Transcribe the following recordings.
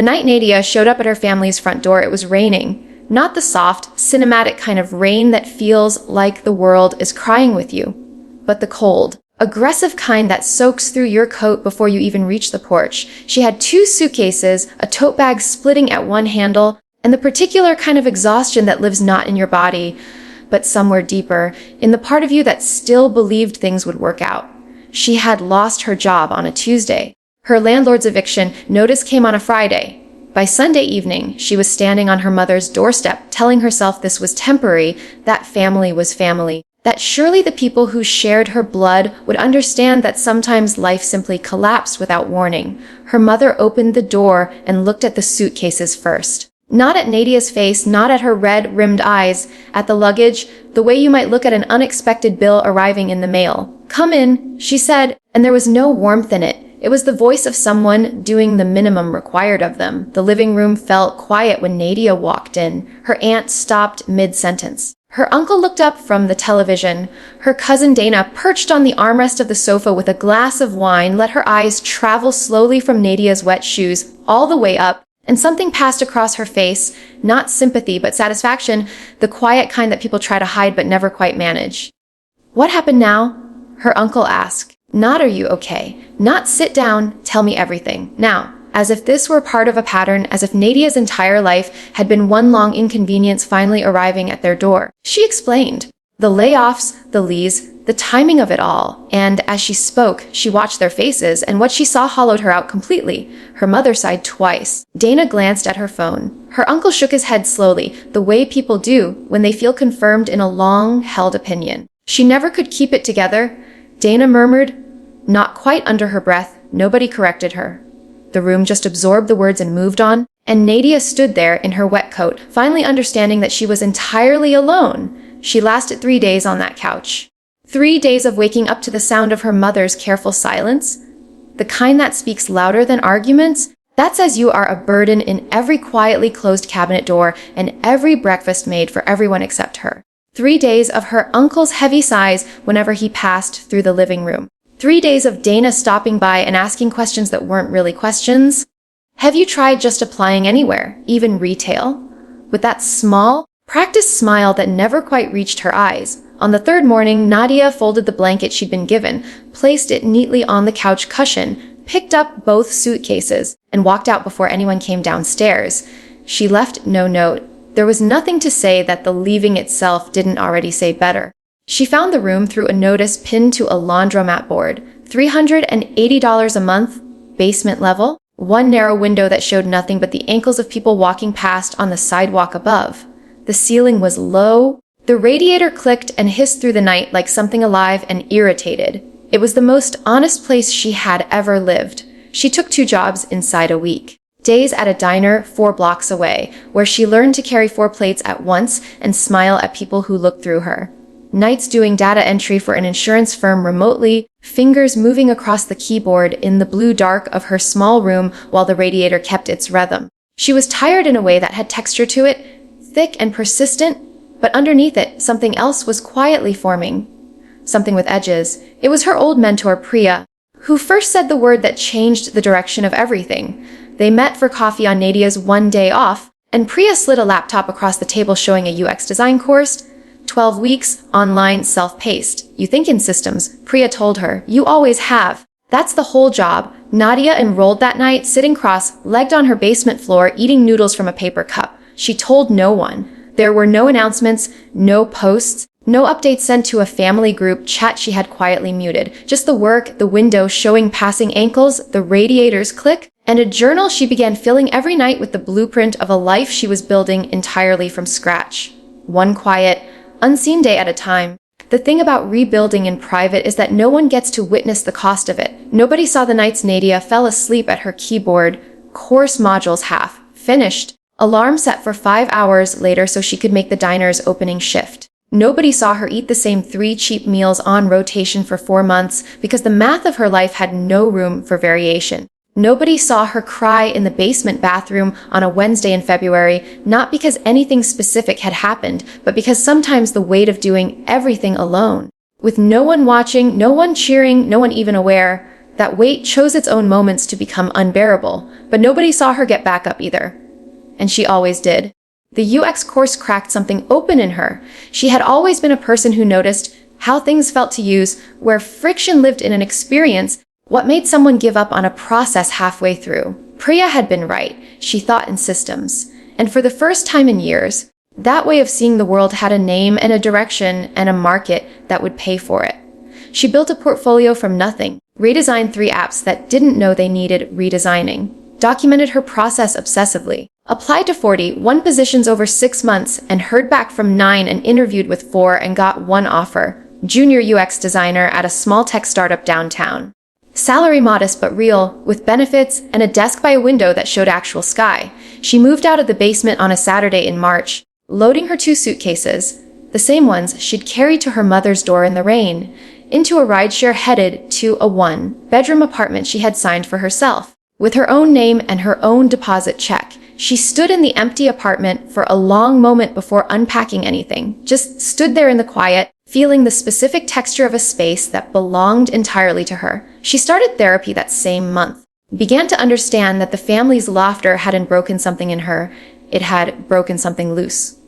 The night Nadia showed up at her family's front door, it was raining. Not the soft, cinematic kind of rain that feels like the world is crying with you, but the cold, aggressive kind that soaks through your coat before you even reach the porch. She had 2 suitcases, a tote bag splitting at one handle, and the particular kind of exhaustion that lives not in your body, but somewhere deeper, in the part of you that still believed things would work out. She had lost her job on a Tuesday. Her landlord's eviction notice came on a Friday. By Sunday evening, she was standing on her mother's doorstep, telling herself this was temporary, that family was family, that surely the people who shared her blood would understand that sometimes life simply collapsed without warning. Her mother opened the door and looked at the suitcases first. Not at Nadia's face, not at her red-rimmed eyes, at the luggage, the way you might look at an unexpected bill arriving in the mail. "Come in," she said, and there was no warmth in it. It was the voice of someone doing the minimum required of them. The living room felt quiet when Nadia walked in. Her aunt stopped mid-sentence. Her uncle looked up from the television. Her cousin Dana, perched on the armrest of the sofa with a glass of wine, let her eyes travel slowly from Nadia's wet shoes all the way up, and something passed across her face, not sympathy but satisfaction, the quiet kind that people try to hide but never quite manage. "What happened now?" her uncle asked. Not "Are you okay?" Not "Sit down, tell me everything." Now, as if this were part of a pattern, as if Nadia's entire life had been one long inconvenience finally arriving at their door. She explained. The layoffs, the leaves, the timing of it all. And as she spoke, she watched their faces, and what she saw hollowed her out completely. Her mother sighed twice. Dana glanced at her phone. Her uncle shook his head slowly, the way people do when they feel confirmed in a long-held opinion. She never could keep it together. Dana murmured, not quite under her breath. Nobody corrected her. The room just absorbed the words and moved on, and Nadia stood there in her wet coat, finally understanding that she was entirely alone. She lasted 3 days on that couch. 3 days of waking up to the sound of her mother's careful silence, the kind that speaks louder than arguments, that says you are a burden in every quietly closed cabinet door and every breakfast made for everyone except her. 3 days of her uncle's heavy sighs whenever he passed through the living room. 3 days of Dana stopping by and asking questions that weren't really questions. Have you tried just applying anywhere, even retail? With that small, practiced smile that never quite reached her eyes. On the third morning, Nadia folded the blanket she'd been given, placed it neatly on the couch cushion, picked up both suitcases, and walked out before anyone came downstairs. She left no note. There was nothing to say that the leaving itself didn't already say better. She found the room through a notice pinned to a laundromat board. $380 a month, basement level, one narrow window that showed nothing but the ankles of people walking past on the sidewalk above. The ceiling was low. The radiator clicked and hissed through the night like something alive and irritated. It was the most honest place she had ever lived. She took 2 jobs inside a week. Days at a diner 4 blocks away, where she learned to carry 4 plates at once and smile at people who looked through her. Nights doing data entry for an insurance firm remotely, fingers moving across the keyboard in the blue dark of her small room while the radiator kept its rhythm. She was tired in a way that had texture to it, thick and persistent, but underneath it, something else was quietly forming. Something with edges. It was her old mentor, Priya, who first said the word that changed the direction of everything. They met for coffee on Nadia's one day off, and Priya slid a laptop across the table showing a UX design course. 12 weeks, online, self-paced. You think in systems, Priya told her. You always have. That's the whole job. Nadia enrolled that night, sitting cross-legged on her basement floor, eating noodles from a paper cup. She told no one. There were no announcements, no posts, no updates sent to a family group chat she had quietly muted. Just the work, the window showing passing ankles, the radiator's click, and a journal she began filling every night with the blueprint of a life she was building entirely from scratch. One quiet, unseen day at a time. The thing about rebuilding in private is that no one gets to witness the cost of it. Nobody saw the nights Nadia fell asleep at her keyboard, course modules half finished, alarm set for 5 hours later so she could make the diner's opening shift. Nobody saw her eat the same 3 cheap meals on rotation for 4 months because the math of her life had no room for variation. Nobody saw her cry in the basement bathroom on a Wednesday in February, not because anything specific had happened, but because sometimes the weight of doing everything alone, with no one watching, no one cheering, no one even aware, That weight chose its own moments to become unbearable, but nobody saw her get back up either. And she always did. The UX course cracked something open in her. She had always been a person who noticed how things felt to use, where friction lived in an experience, what made someone give up on a process halfway through. Priya had been right. She thought in systems. And for the first time in years, that way of seeing the world had a name and a direction and a market that would pay for it. She built a portfolio from nothing, redesigned 3 apps that didn't know they needed redesigning, documented her process obsessively, applied to 40, won positions over 6 months, and heard back from 9 and interviewed with 4 and got 1 offer, junior UX designer at a small tech startup downtown. Salary modest but real, with benefits and a desk by a window that showed actual sky. She moved out of the basement on a Saturday in March, loading her 2 suitcases, the same ones she'd carried to her mother's door in the rain, into a rideshare headed to a 1-bedroom apartment she had signed for herself. With her own name and her own deposit check, she stood in the empty apartment for a long moment before unpacking anything, just stood there in the quiet, feeling the specific texture of a space that belonged entirely to her. She started therapy that same month, began to understand that the family's laughter hadn't broken something in her, it had broken something loose.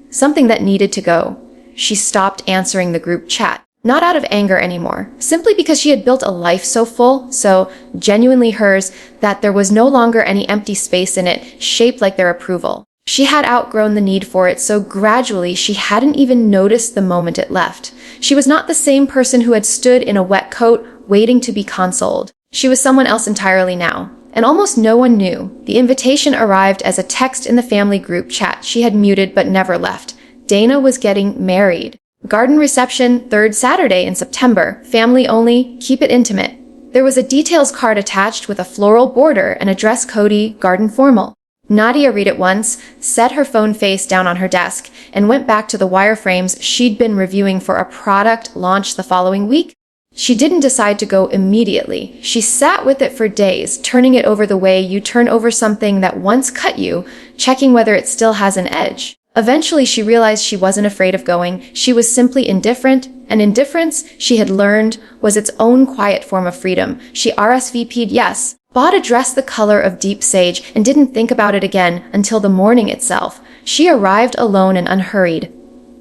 Something that needed to go. She stopped answering the group chat. Not out of anger anymore, simply because she had built a life so full, so genuinely hers, that there was no longer any empty space in it, shaped like their approval. She had outgrown the need for it so gradually she hadn't even noticed the moment it left. She was not the same person who had stood in a wet coat, waiting to be consoled. She was someone else entirely now, and almost no one knew. The invitation arrived as a text in the family group chat she had muted but never left. Dana was getting married. Garden reception, 3rd Saturday in September. Family only, keep it intimate. There was a details card attached with a floral border and a dress codey, garden formal. Nadia read it once, set her phone face down on her desk, and went back to the wireframes she'd been reviewing for a product launch the following week. She didn't decide to go immediately. She sat with it for days, turning it over the way you turn over something that once cut you, checking whether it still has an edge. Eventually, she realized she wasn't afraid of going. She was simply indifferent, and indifference, she had learned, was its own quiet form of freedom. She RSVP'd yes, bought a dress the color of deep sage, and didn't think about it again until the morning itself. She arrived alone and unhurried.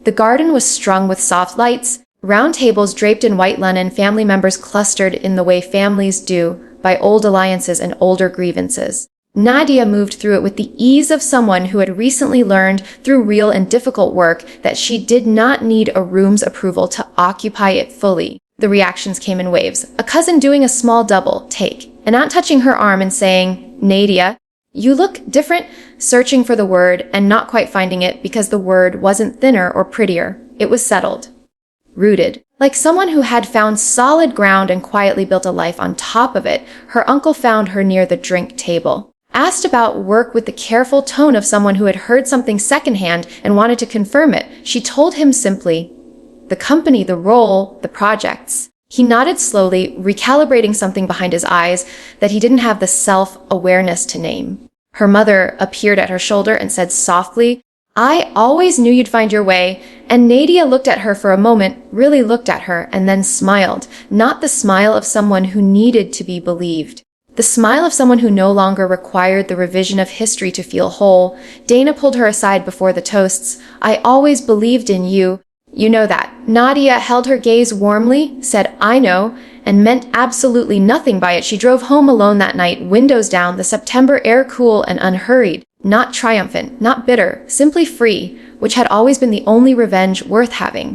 The garden was strung with soft lights, round tables draped in white linen, family members clustered in the way families do, by old alliances and older grievances. Nadia moved through it with the ease of someone who had recently learned through real and difficult work that she did not need a room's approval to occupy it fully. The reactions came in waves. A cousin doing a small double take, an aunt touching her arm and saying, "Nadia, you look different," searching for the word and not quite finding it because the word wasn't thinner or prettier. It was settled. Rooted. Like someone who had found solid ground and quietly built a life on top of it, her uncle found her near the drink table. Asked about work with the careful tone of someone who had heard something secondhand and wanted to confirm it, she told him simply, "The company, the role, the projects." He nodded slowly, recalibrating something behind his eyes that he didn't have the self-awareness to name. Her mother appeared at her shoulder and said softly, "I always knew you'd find your way," and Nadia looked at her for a moment, really looked at her, and then smiled, not the smile of someone who needed to be believed. The smile of someone who no longer required the revision of history to feel whole. Dana pulled her aside before the toasts. "I always believed in you. You know that." Nadia held her gaze warmly, said, "I know," and meant absolutely nothing by it. She drove home alone that night, windows down, the September air cool and unhurried. Not triumphant, not bitter, simply free, which had always been the only revenge worth having.